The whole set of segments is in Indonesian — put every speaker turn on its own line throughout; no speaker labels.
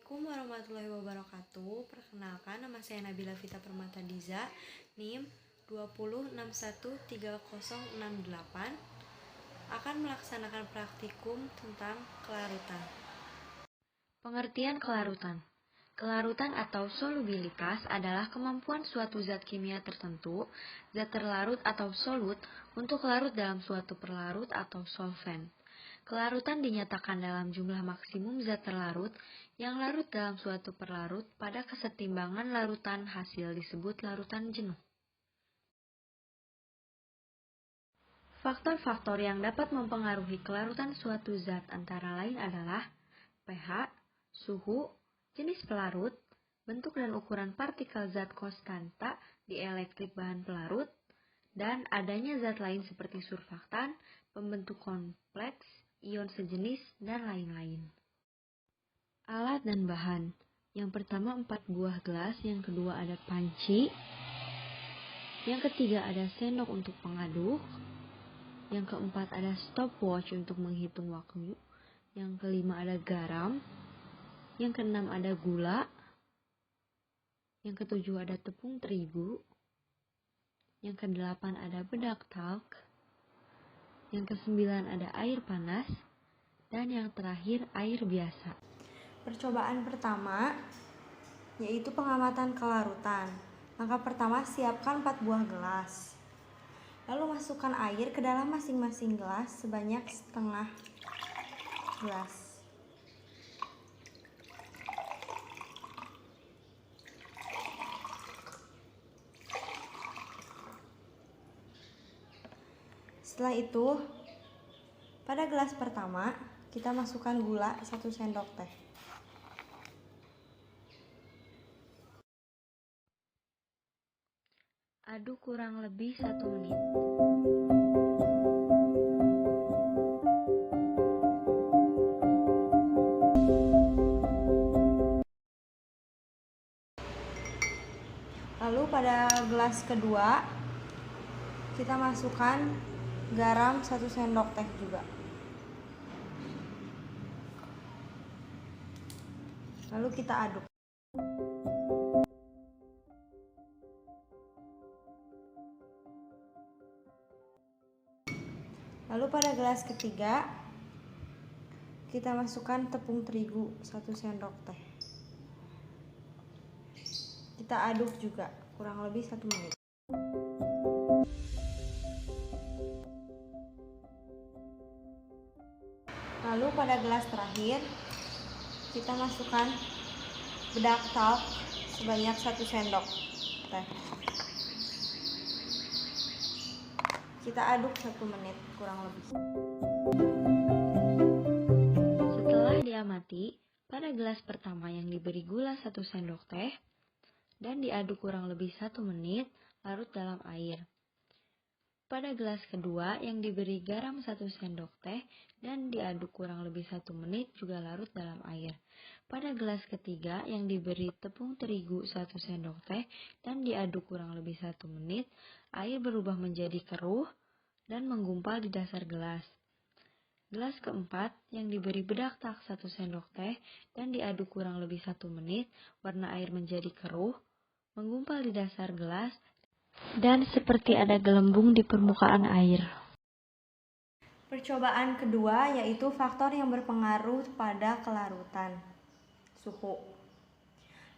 Assalamualaikum warahmatullahi wabarakatuh. Perkenalkan, nama saya Nabila Vita Permata Diza, NIM 20613068, akan melaksanakan praktikum tentang kelarutan. Pengertian kelarutan. Kelarutan atau solubilitas adalah kemampuan suatu zat kimia tertentu, zat terlarut atau solut, untuk larut dalam suatu perlarut atau solvent. Kelarutan dinyatakan dalam jumlah maksimum zat terlarut yang larut dalam suatu perlarut pada kesetimbangan larutan hasil disebut larutan jenuh. Faktor-faktor yang dapat mempengaruhi kelarutan suatu zat antara lain adalah pH, suhu, jenis pelarut, bentuk dan ukuran partikel zat konstanta di elektrik bahan pelarut, dan adanya zat lain seperti surfaktan, pembentuk kompleks, ion sejenis, dan lain-lain. Alat dan bahan. Yang pertama 4 buah gelas, yang kedua ada panci, yang ketiga ada sendok untuk pengaduk, yang keempat ada stopwatch untuk menghitung waktu, yang kelima ada garam, yang keenam ada gula, yang ketujuh ada tepung terigu, yang kedelapan ada bedak talk, yang kesembilan ada air panas, dan yang terakhir air biasa. Percobaan pertama yaitu pengamatan kelarutan. Langkah pertama, siapkan 4 buah gelas. Lalu masukkan air ke dalam masing-masing gelas sebanyak setengah gelas. Setelah itu, pada gelas pertama kita masukkan gula 1 sendok teh. Aduk kurang lebih 1 menit. Lalu pada gelas kedua kita masukkan garam 1 sendok teh juga. Lalu kita aduk. Lalu pada gelas ketiga kita masukkan tepung terigu 1 sendok teh. Kita aduk juga kurang lebih 1 menit. Lalu pada gelas terakhir kita masukkan bedak talk sebanyak 1 sendok teh. Kita aduk 1 menit kurang lebih. Setelah diamati, pada gelas pertama yang diberi gula 1 sendok teh dan diaduk kurang lebih 1 menit larut dalam air. Pada gelas kedua yang diberi garam 1 sendok teh dan diaduk kurang lebih 1 menit juga larut dalam air. Pada gelas ketiga yang diberi tepung terigu 1 sendok teh dan diaduk kurang lebih 1 menit, air berubah menjadi keruh dan menggumpal di dasar gelas. Gelas keempat yang diberi bedak talk 1 sendok teh dan diaduk kurang lebih 1 menit, warna air menjadi keruh, menggumpal di dasar gelas, dan seperti ada gelembung di permukaan air. Percobaan kedua yaitu faktor yang berpengaruh pada kelarutan. Suhu.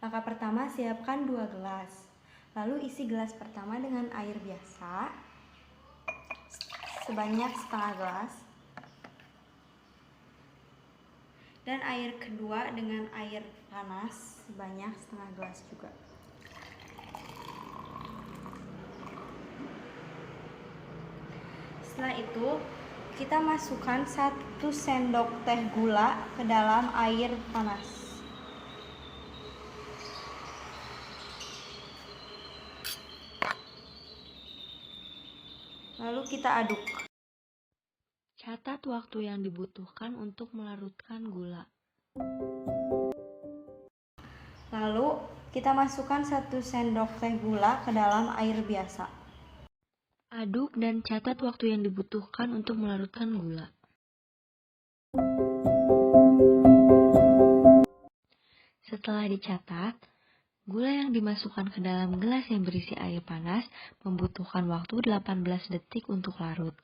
Langkah pertama, siapkan 2 gelas. Lalu isi gelas pertama dengan air biasa sebanyak setengah gelas. Dan air kedua dengan air panas sebanyak setengah gelas juga. Setelah itu, kita masukkan 1 sendok teh gula ke dalam air panas. Lalu kita aduk. Catat waktu yang dibutuhkan untuk melarutkan gula. Lalu kita masukkan 1 sendok teh gula ke dalam air biasa. Aduk dan catat waktu yang dibutuhkan untuk melarutkan gula. Setelah dicatat, gula yang dimasukkan ke dalam gelas yang berisi air panas membutuhkan waktu 18 detik untuk larut.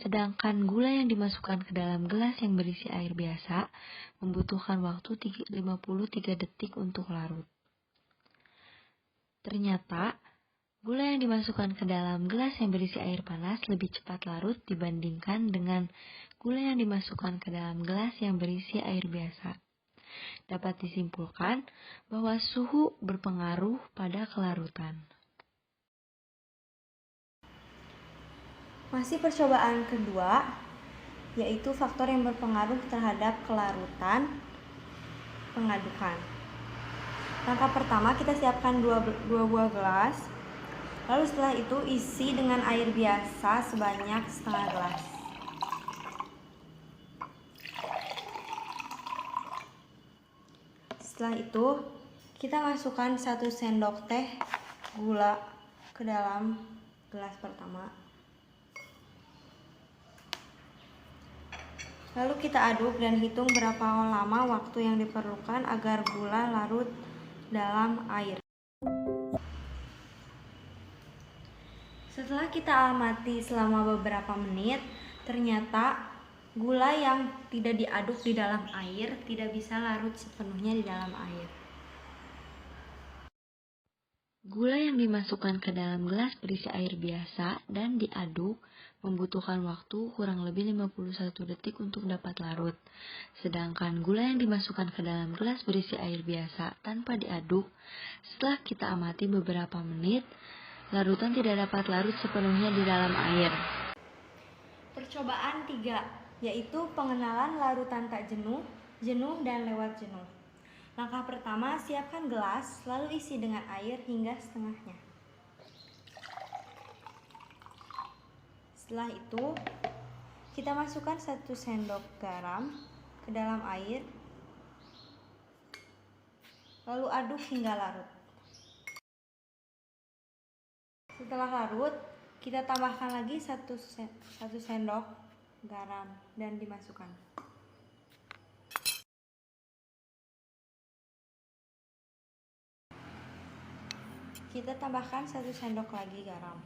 Sedangkan gula yang dimasukkan ke dalam gelas yang berisi air biasa membutuhkan waktu 53 detik untuk larut. Ternyata, gula yang dimasukkan ke dalam gelas yang berisi air panas lebih cepat larut dibandingkan dengan gula yang dimasukkan ke dalam gelas yang berisi air biasa. Dapat disimpulkan bahwa suhu berpengaruh pada kelarutan.
Masih percobaan kedua, yaitu faktor yang berpengaruh terhadap kelarutan pengadukan. Langkah pertama, kita siapkan dua buah gelas. Lalu setelah itu isi dengan air biasa sebanyak setengah gelas. Setelah itu, kita masukkan 1 sendok teh gula ke dalam gelas pertama. Lalu kita aduk dan hitung berapa lama waktu yang diperlukan agar gula larut dalam air. Setelah kita amati selama beberapa menit, ternyata gula yang tidak diaduk di dalam air tidak bisa larut sepenuhnya di dalam air.
Gula yang dimasukkan ke dalam gelas berisi air biasa dan diaduk membutuhkan waktu kurang lebih 51 detik untuk dapat larut. Sedangkan gula yang dimasukkan ke dalam gelas berisi air biasa tanpa diaduk, setelah kita amati beberapa menit, larutan tidak dapat larut sepenuhnya di dalam air.
Percobaan 3, yaitu pengenalan larutan tak jenuh, jenuh, dan lewat jenuh. Langkah pertama, siapkan gelas, lalu isi dengan air hingga setengahnya. Setelah itu, kita masukkan 1 sendok garam ke dalam air, lalu aduk hingga larut. Setelah larut, kita tambahkan lagi 1 sendok garam dan dimasukkan. Kita tambahkan 1 sendok lagi garam.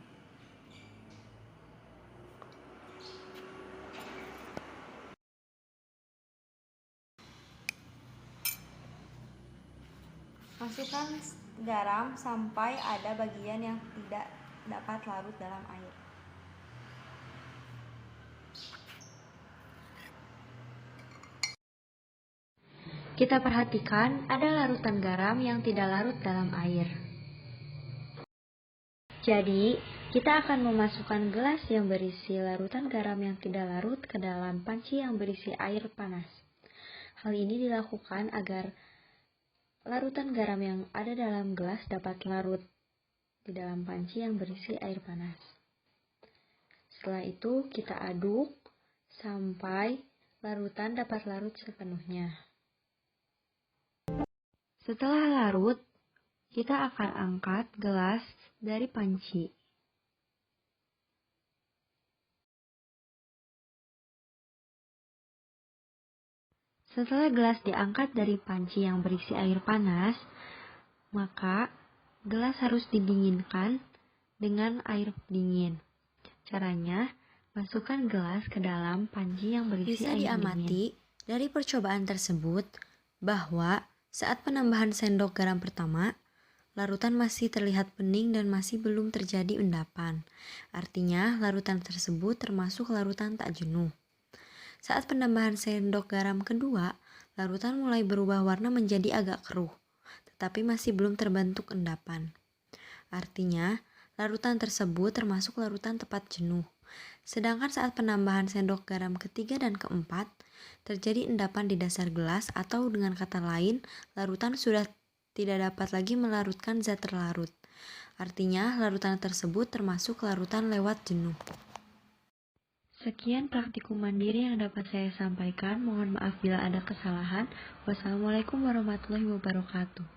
Masukkan garam sampai ada bagian yang tidak dapat larut dalam air.
Kita perhatikan ada larutan garam yang tidak larut dalam air. Jadi, kita akan memasukkan gelas yang berisi larutan garam yang tidak larut ke dalam panci yang berisi air panas. Hal ini dilakukan agar larutan garam yang ada dalam gelas dapat larut di dalam panci yang berisi air panas. Setelah itu, kita aduk sampai larutan dapat larut sepenuhnya. Setelah larut, kita akan angkat gelas dari panci. Setelah gelas diangkat dari panci yang berisi air panas, maka gelas harus didinginkan dengan air dingin. Caranya, masukkan gelas ke dalam panci yang berisi air dingin. Bisa diamati dari percobaan tersebut bahwa saat penambahan sendok garam pertama, larutan masih terlihat bening dan masih belum terjadi endapan. Artinya, larutan tersebut termasuk larutan tak jenuh. Saat penambahan sendok garam kedua, larutan mulai berubah warna menjadi agak keruh, tetapi masih belum terbentuk endapan. Artinya, larutan tersebut termasuk larutan tepat jenuh. Sedangkan saat penambahan sendok garam ketiga dan keempat, terjadi endapan di dasar gelas atau dengan kata lain, larutan sudah tidak dapat lagi melarutkan zat terlarut. Artinya, larutan tersebut termasuk larutan lewat jenuh. Sekian praktikum mandiri yang dapat saya sampaikan. Mohon maaf bila ada kesalahan. Wassalamualaikum warahmatullahi wabarakatuh.